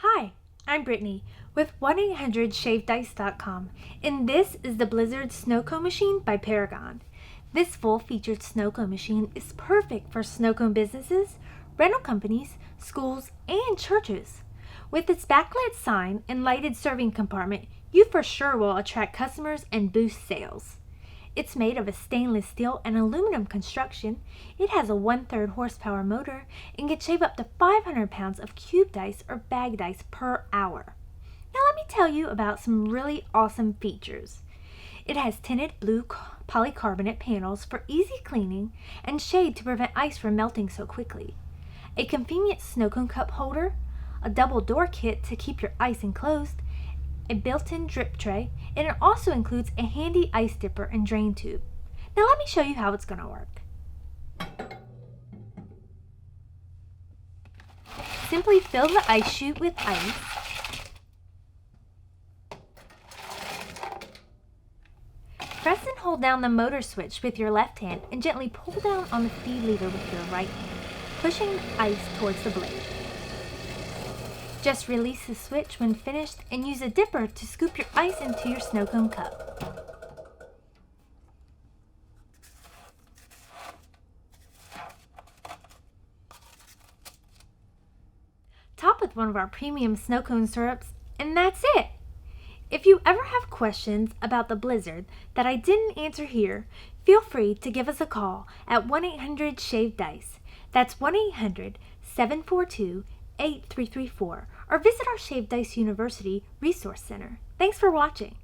Hi, I'm Brittany with 1-800-ShaveDice.com, and this is the Blizzard Sno-Cone machine by Paragon. This full-featured snow-cone machine is perfect for snow-cone businesses, rental companies, schools, and churches. With its backlit sign and lighted serving compartment, you for sure will attract customers and boost sales. It's made of a stainless steel and aluminum construction. It has a 1/3 horsepower motor and can shave up to 500 pounds of cube dice or bag dice per hour. Now let me tell you about some really awesome features. It has tinted blue polycarbonate panels for easy cleaning and shade to prevent ice from melting so quickly. A convenient snow cone cup holder, a double door kit to keep your ice enclosed, a built-in drip tray, and it also includes a handy ice dipper and drain tube. Now let me show you how it's going to work. Simply fill the ice chute with ice. Press and hold down the motor switch with your left hand and gently pull down on the feed lever with your right hand, pushing ice towards the blade. Just release the switch when finished and use a dipper to scoop your ice into your snow cone cup. Top with one of our premium snow cone syrups, and that's it! If you ever have questions about the Blizzard that I didn't answer here, feel free to give us a call at 1-800-SHAVE-DICE. That's 1-800-742-8334, or visit our Shave Dice University Resource Center. Thanks for watching.